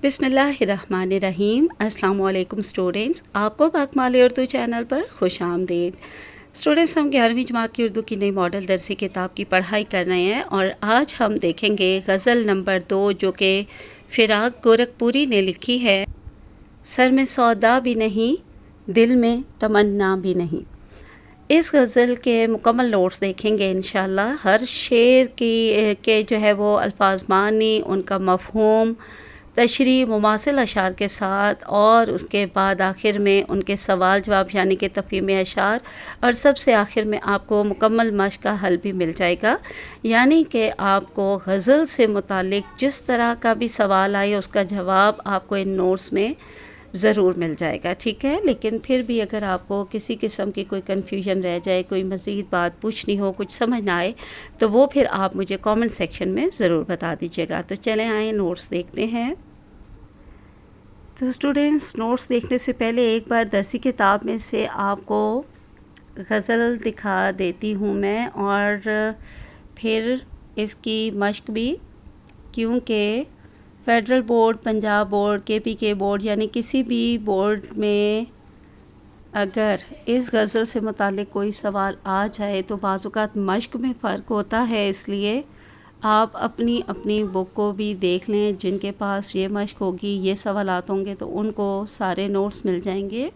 بسم اللہ الرحمن الرحیم۔ السلام علیکم اسٹوڈینٹس، آپ کو پاکمال اردو چینل پر خوش آمدید۔ اسٹوڈینٹس، ہم 11ویں جماعت کی اردو کی نئی ماڈل درسی کتاب کی پڑھائی کر رہے ہیں اور آج ہم دیکھیں گے غزل نمبر 2 جو کہ فراق گورکھپوری نے لکھی ہے۔ سر میں سودا بھی نہیں، دل میں تمنا بھی نہیں۔ اس غزل کے مکمل نوٹس دیکھیں گے انشاءاللہ۔ ہر شعر کے جو ہے وہ الفاظ معنی، ان کا مفہوم، تشریح مماثل اشعار کے ساتھ، اور اس کے بعد آخر میں ان کے سوال جواب یعنی کہ تفہیم اشعار، اور سب سے آخر میں آپ کو مکمل مشق کا حل بھی مل جائے گا، یعنی کہ آپ کو غزل سے متعلق جس طرح کا بھی سوال آئے اس کا جواب آپ کو ان نوٹس میں ضرور مل جائے گا، ٹھیک ہے۔ لیکن پھر بھی اگر آپ کو کسی قسم کی کوئی کنفیوژن رہ جائے، کوئی مزید بات پوچھنی ہو، کچھ سمجھ نہ آئے، تو وہ پھر آپ مجھے کامنٹ سیکشن میں ضرور بتا دیجیے گا۔ تو چلیں آئیں نوٹس دیکھتے ہیں۔ تو اسٹوڈینٹس، نوٹس دیکھنے سے پہلے ایک بار درسی کتاب میں سے آپ کو غزل دکھا دیتی ہوں میں، اور پھر اس کی مشق بھی، کیونکہ فیڈرل بورڈ، پنجاب بورڈ، کے پی کے بورڈ یعنی کسی بھی بورڈ میں اگر اس غزل سے متعلق کوئی سوال آ جائے تو بعض اوقات مشق میں فرق ہوتا ہے، اس لیے آپ اپنی بک کو بھی دیکھ لیں۔ جن کے پاس یہ مشق ہوگی، یہ سوالات ہوں گے، تو ان کو سارے نوٹس مل جائیں گے۔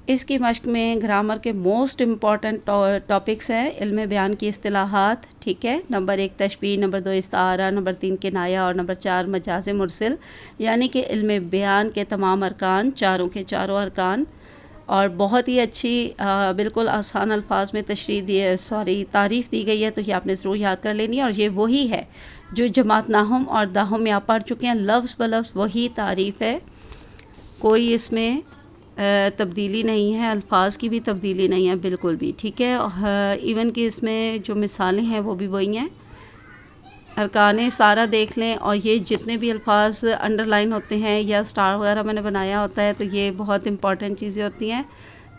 اس کی مشق میں گرامر کے موسٹ امپورٹنٹ ٹاپکس ہیں۔ علم بیان کی اصطلاحات، ٹھیک ہے، نمبر 1 تشبیہ، نمبر 2 استعارہ، نمبر 3 کنایہ، اور نمبر 4 مجاز مرسل، یعنی کہ علم بیان کے تمام ارکان، چاروں کے چاروں ارکان، اور بہت ہی اچھی بالکل آسان الفاظ میں تعریف دی گئی ہے، تو یہ آپ نے ضرور یاد کر لینی ہے۔ اور یہ وہی ہے جو جماعت ناہم اور داہم میں آپ پڑھ چکے ہیں، لفظ بلفظ وہی تعریف ہے، کوئی اس میں تبدیلی نہیں ہے، الفاظ کی بھی تبدیلی نہیں ہے بالکل بھی، ٹھیک ہے۔ ایون کہ اس میں جو مثالیں ہیں وہ بھی وہی ہیں۔ ارکان سارا دیکھ لیں، اور یہ جتنے بھی الفاظ انڈر لائن ہوتے ہیں یا سٹار وغیرہ میں نے بنایا ہوتا ہے، تو یہ بہت امپورٹنٹ چیزیں ہوتی ہیں۔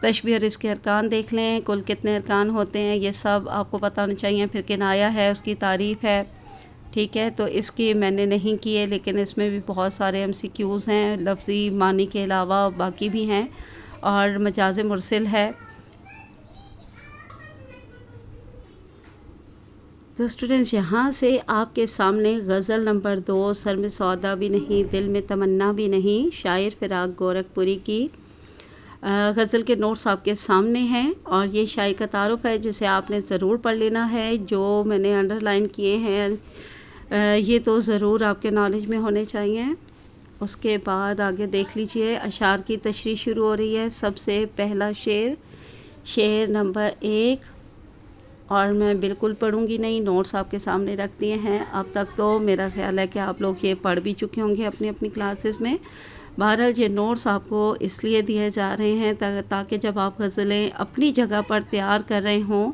تشبیہ اور اس کے ارکان دیکھ لیں، کل کتنے ارکان ہوتے ہیں، یہ سب آپ کو پتہ ہونا چاہیے۔ پھر کنایہ ہے، اس کی تعریف ہے، ٹھیک ہے، تو اس کی میں نے نہیں کی ہے، لیکن اس میں بھی بہت سارے MCQs ہیں، لفظی معنی کے علاوہ باقی بھی ہیں، اور مجاز مرسل ہے۔ تو اسٹوڈنٹس، یہاں سے آپ کے سامنے غزل نمبر 2، سر میں سودا بھی نہیں، دل میں تمنا بھی نہیں، شاعر فراق گورکھپوری کی غزل کے نوٹس آپ کے سامنے ہیں، اور یہ شاعر کا تعارف ہے جسے آپ نے ضرور پڑھ لینا ہے۔ جو میں نے انڈر لائن کیے ہیں یہ تو ضرور آپ کے نالج میں ہونے چاہیے۔ اس کے بعد آگے دیکھ لیجئے، اشعار کی تشریح شروع ہو رہی ہے۔ سب سے پہلا شعر نمبر 1، اور میں بالکل پڑھوں گی نہیں، نوٹس آپ کے سامنے رکھ دیے ہیں۔ اب تک تو میرا خیال ہے کہ آپ لوگ یہ پڑھ بھی چکے ہوں گے اپنی کلاسز میں۔ بہرحال یہ نوٹس آپ کو اس لیے دیے جا رہے ہیں تاکہ جب آپ غزلیں اپنی جگہ پر تیار کر رہے ہوں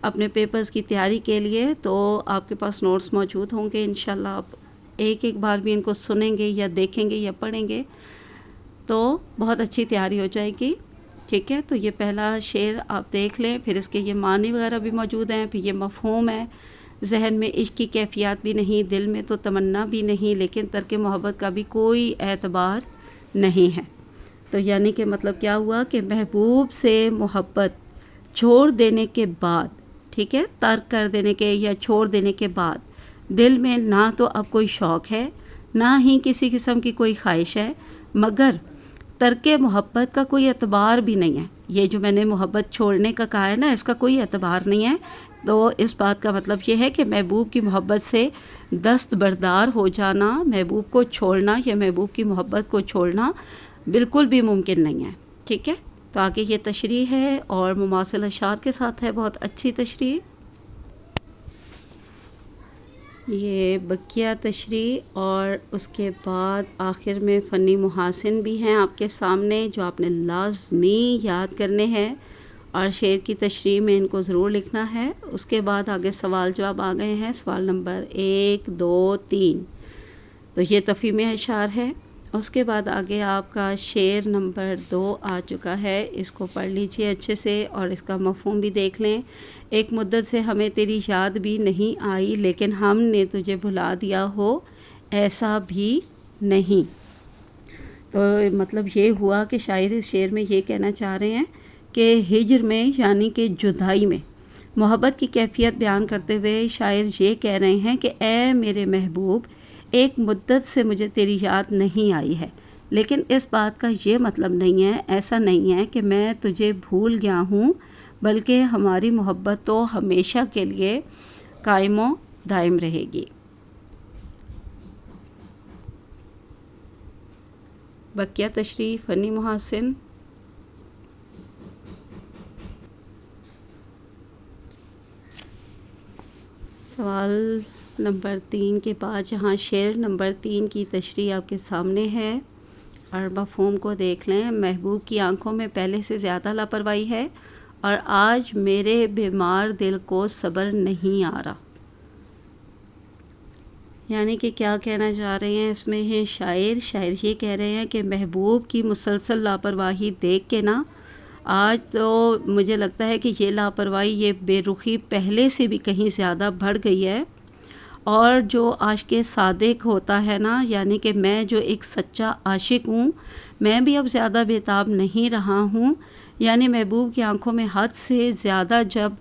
اپنے پیپرز کی تیاری کے لیے، تو آپ کے پاس نوٹس موجود ہوں گے۔ انشاءاللہ آپ ایک بار بھی ان کو سنیں گے یا دیکھیں گے یا پڑھیں گے تو بہت اچھی تیاری ہو جائے گی، ٹھیک ہے۔ تو یہ پہلا شعر آپ دیکھ لیں، پھر اس کے یہ معنی وغیرہ بھی موجود ہیں، پھر یہ مفہوم ہے۔ ذہن میں عشق کی کیفیات بھی نہیں، دل میں تو تمنا بھی نہیں، لیکن ترک محبت کا بھی کوئی اعتبار نہیں ہے۔ تو یعنی کہ مطلب کیا ہوا کہ محبوب سے محبت چھوڑ دینے کے بعد، ٹھیک ہے، ترک کر دینے کے یا چھوڑ دینے کے بعد دل میں نہ تو اب کوئی شوق ہے، نہ ہی کسی قسم کی کوئی خواہش ہے، مگر ترک محبت کا کوئی اعتبار بھی نہیں ہے۔ یہ جو میں نے محبت چھوڑنے کا کہا ہے نا، اس کا کوئی اعتبار نہیں ہے۔ تو اس بات کا مطلب یہ ہے کہ محبوب کی محبت سے دستبردار ہو جانا، محبوب کو چھوڑنا یا محبوب کی محبت کو چھوڑنا بالکل بھی ممکن نہیں ہے، ٹھیک ہے۔ تو آگے یہ تشریح ہے، اور مماثل اشعار کے ساتھ ہے، بہت اچھی تشریح۔ یہ بقیہ تشریح، اور اس کے بعد آخر میں فنی محاسن بھی ہیں آپ کے سامنے جو آپ نے لازمی یاد کرنے ہیں، اور شعر کی تشریح میں ان کو ضرور لکھنا ہے۔ اس کے بعد آگے سوال جواب آ گئے ہیں، سوال نمبر 1، 2، 3، تو یہ تفہیم اشعار ہے۔ اس کے بعد آگے آپ کا شعر نمبر 2 آ چکا ہے، اس کو پڑھ لیجئے اچھے سے اور اس کا مفہوم بھی دیکھ لیں۔ ایک مدت سے ہمیں تیری یاد بھی نہیں آئی، لیکن ہم نے تجھے بھلا دیا ہو ایسا بھی نہیں۔ تو مطلب یہ ہوا کہ شاعر اس شعر میں یہ کہنا چاہ رہے ہیں کہ ہجر میں یعنی کہ جدائی میں محبت کی کیفیت بیان کرتے ہوئے شاعر یہ کہہ رہے ہیں کہ اے میرے محبوب، ایک مدت سے مجھے تیری یاد نہیں آئی ہے، لیکن اس بات کا یہ مطلب نہیں ہے، ایسا نہیں ہے کہ میں تجھے بھول گیا ہوں، بلکہ ہماری محبت تو ہمیشہ کے لیے قائم و دائم رہے گی۔ بقیہ تشریح فنی محاسن۔ سوال نمبر 3 کے بعد جہاں شعر نمبر 3 کی تشریح آپ کے سامنے ہے اور مفہوم کو دیکھ لیں۔ محبوب کی آنکھوں میں پہلے سے زیادہ لاپرواہی ہے اور آج میرے بیمار دل کو صبر نہیں آ رہا۔ یعنی کہ کیا کہنا چاہ رہے ہیں اس میں یہ شاعر یہ کہہ رہے ہیں کہ محبوب کی مسلسل لاپرواہی دیکھ کے نا آج تو مجھے لگتا ہے کہ یہ لاپرواہی، یہ بے رخی پہلے سے بھی کہیں زیادہ بڑھ گئی ہے، اور جو عاشق صادق ہوتا ہے نا، یعنی کہ میں جو ایک سچا عاشق ہوں، میں بھی اب زیادہ بےتاب نہیں رہا ہوں۔ یعنی محبوب کی آنکھوں میں حد سے زیادہ جب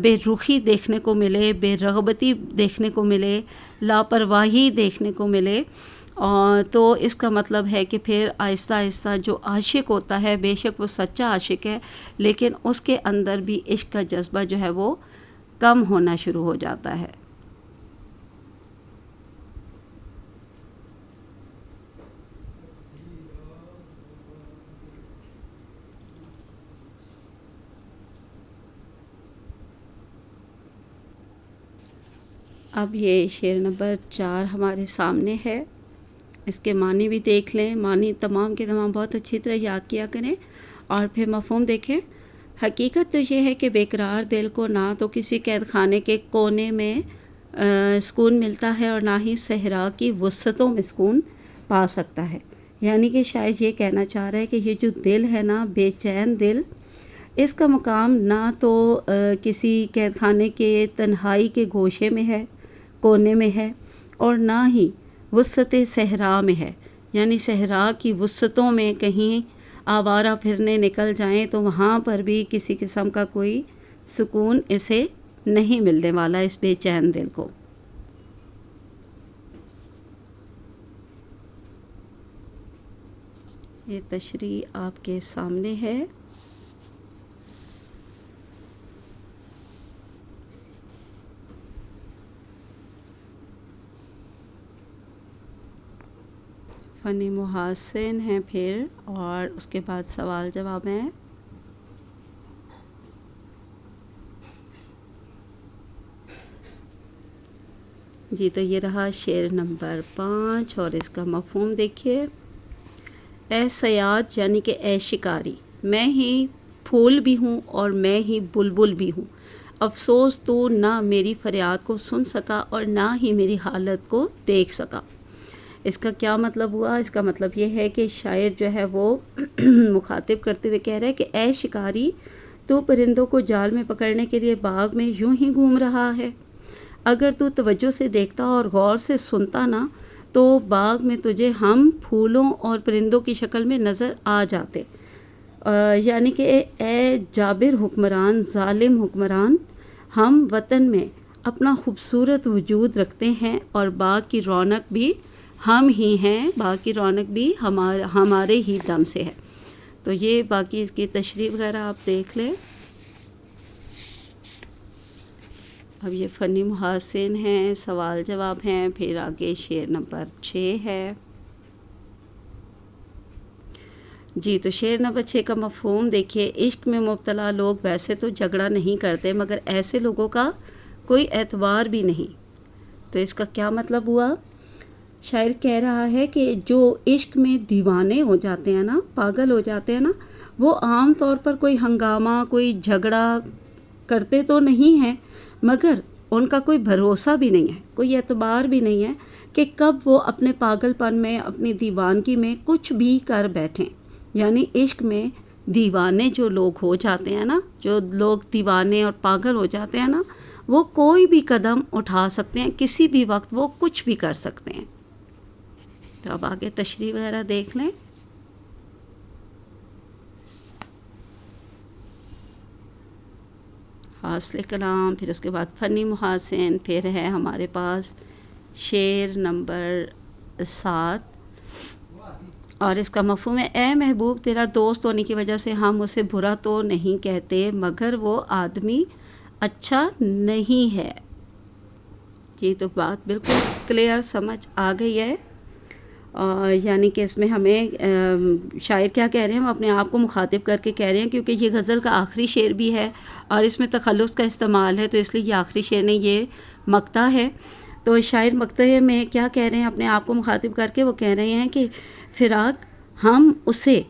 بے رخی دیکھنے کو ملے، بے رغبتی دیکھنے کو ملے، لاپرواہی دیکھنے کو ملے، تو اس کا مطلب ہے کہ پھر آہستہ آہستہ جو عاشق ہوتا ہے، بے شک وہ سچا عاشق ہے، لیکن اس کے اندر بھی عشق کا جذبہ جو ہے وہ کم ہونا شروع ہو جاتا ہے۔ اب یہ شعر نمبر 4 ہمارے سامنے ہے، اس کے معنی بھی دیکھ لیں۔ معنی تمام کے تمام بہت اچھی طرح یاد کیا کریں اور پھر مفہوم دیکھیں۔ حقیقت تو یہ ہے کہ بیقرار دل کو نہ تو کسی قید خانے کے کونے میں سکون ملتا ہے اور نہ ہی صحرا کی وسعتوں میں سکون پا سکتا ہے۔ یعنی کہ شاید یہ کہنا چاہ رہا ہے کہ یہ جو دل ہے نا، بے چین دل، اس کا مقام نہ تو کسی قید خانے کے تنہائی کے گوشے میں ہے، کونے میں ہے، اور نہ ہی وسعت صحرا میں ہے۔ یعنی صحرا کی وسعتوں میں کہیں آوارہ پھرنے نکل جائیں تو وہاں پر بھی کسی قسم کا کوئی سکون اسے نہیں ملنے والا، اس بے چین دل کو۔ یہ تشریح آپ کے سامنے ہے۔ فنی محاسن ہیں پھر، اور اس کے بعد سوال جواب ہیں۔ جی تو یہ رہا شعر نمبر 5 اور اس کا مفہوم دیکھیے۔ اے صیاد یعنی کہ اے شکاری، میں ہی پھول بھی ہوں اور میں ہی بلبل بھی ہوں، افسوس تو نہ میری فریاد کو سن سکا اور نہ ہی میری حالت کو دیکھ سکا۔ اس کا کیا مطلب ہوا؟ اس کا مطلب یہ ہے کہ شاعر جو ہے وہ مخاطب کرتے ہوئے کہہ رہا ہے کہ اے شکاری، تو پرندوں کو جال میں پکڑنے کے لیے باغ میں یوں ہی گھوم رہا ہے۔ اگر تو توجہ سے دیکھتا اور غور سے سنتا نا تو باغ میں تجھے ہم پھولوں اور پرندوں کی شکل میں نظر آ جاتے۔ یعنی کہ اے جابر حکمران، ظالم حکمران، ہم وطن میں اپنا خوبصورت وجود رکھتے ہیں اور باغ کی رونق بھی ہم ہی ہیں، باغ کی رونق بھی ہمارے ہی دم سے ہے۔ تو یہ باقی اس کی تشریح وغیرہ آپ دیکھ لیں۔ اب یہ فنی محاسن ہیں، سوال جواب ہیں، پھر آگے شعر نمبر 6 ہے۔ جی تو شعر نمبر 6 کا مفہوم دیکھیے۔ عشق میں مبتلا لوگ ویسے تو جھگڑا نہیں کرتے، مگر ایسے لوگوں کا کوئی اعتبار بھی نہیں۔ تو اس کا کیا مطلب ہوا؟ شاعر کہہ رہا ہے کہ جو عشق میں دیوانے ہو جاتے ہیں نا، پاگل ہو جاتے ہیں نا، وہ عام طور پر کوئی ہنگامہ، کوئی جھگڑا کرتے تو نہیں ہیں، مگر ان کا کوئی بھروسہ بھی نہیں ہے، کوئی اعتبار بھی نہیں ہے، کہ کب وہ اپنے پاگل پن میں، اپنی دیوانگی میں کچھ بھی کر بیٹھیں. یعنی عشق میں دیوانے جو لوگ ہو جاتے ہیں نا، جو لوگ دیوانے اور پاگل ہو جاتے ہیں نا، وہ کوئی بھی قدم اٹھا سکتے ہیں، کسی بھی وقت وہ کچھ بھی کر سکتے ہیں. تو اب آگے تشریح وغیرہ دیکھ لیں. حاصل کلام، پھر اس کے بعد فنی محاسن، پھر ہے ہمارے پاس شعر نمبر 7 اور اس کا مفہوم ہے: اے محبوب، تیرا دوست ہونے کی وجہ سے ہم اسے برا تو نہیں کہتے، مگر وہ آدمی اچھا نہیں ہے. یہ تو بات بالکل کلیئر سمجھ آ گئی ہے. یعنی کہ اس میں ہمیں شاعر کیا کہہ رہے ہیں، وہ اپنے آپ کو مخاطب کر کے کہہ رہے ہیں، کیونکہ یہ غزل کا آخری شعر بھی ہے اور اس میں تخلص کا استعمال ہے، تو اس لیے یہ آخری شعر نہیں، یہ مقطع ہے. تو شاعر مقطع میں کیا کہہ رہے ہیں اپنے آپ کو مخاطب کر کے؟ وہ کہہ رہے ہیں کہ فراق، ہم اسے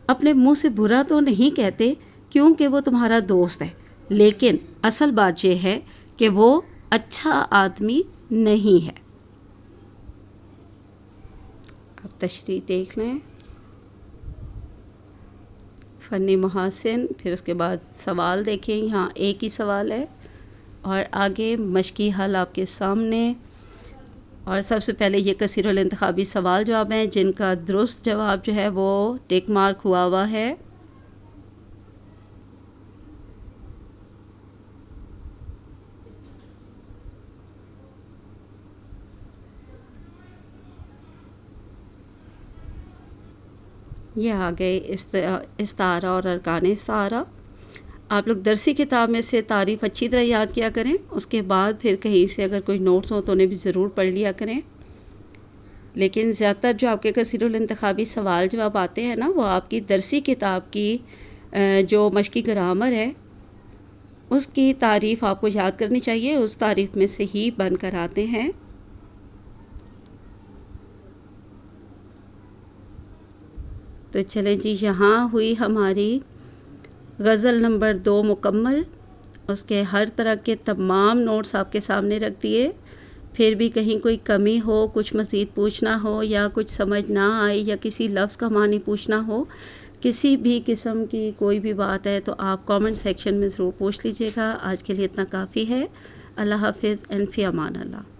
اپنے منہ سے برا تو نہیں کہتے کیونکہ وہ تمہارا دوست ہے، لیکن اصل بات یہ ہے کہ وہ اچھا آدمی نہیں ہے. اب تشریح دیکھ لیں. فنی محاسن، پھر اس کے بعد سوال دیکھیں. یہاں ایک ہی سوال ہے اور آگے مشقی حل آپ کے سامنے. اور سب سے پہلے یہ کثیر الانتخابی سوال جواب ہیں، جن کا درست جواب جو ہے وہ ٹک مارک ہوا ہے. یہ آگے استعارہ اور ارکان استعارہ. آپ لوگ درسی کتاب میں سے تعریف اچھی طرح یاد کیا کریں، اس کے بعد پھر کہیں سے اگر کوئی نوٹس ہوں تو انہیں بھی ضرور پڑھ لیا کریں. لیکن زیادہ تر جو آپ کے کثیر الانتخابی سوال جواب آتے ہیں نا، وہ آپ کی درسی کتاب کی جو مشقی گرامر ہے اس کی تعریف آپ کو یاد کرنی چاہیے، اس تعریف میں سے ہی بن کر آتے ہیں. تو چلیں جی، یہاں ہوئی ہماری غزل نمبر 2 مکمل. اس کے ہر طرح کے تمام نوٹس آپ کے سامنے رکھ دیے. پھر بھی کہیں کوئی کمی ہو، کچھ مزید پوچھنا ہو یا کچھ سمجھ نہ آئے یا کسی لفظ کا معنی پوچھنا ہو، کسی بھی قسم کی کوئی بھی بات ہے تو آپ کامنٹ سیکشن میں ضرور پوچھ لیجیے گا. آج کے لیے اتنا کافی ہے. اللہ حافظ اینڈ فی امان اللہ.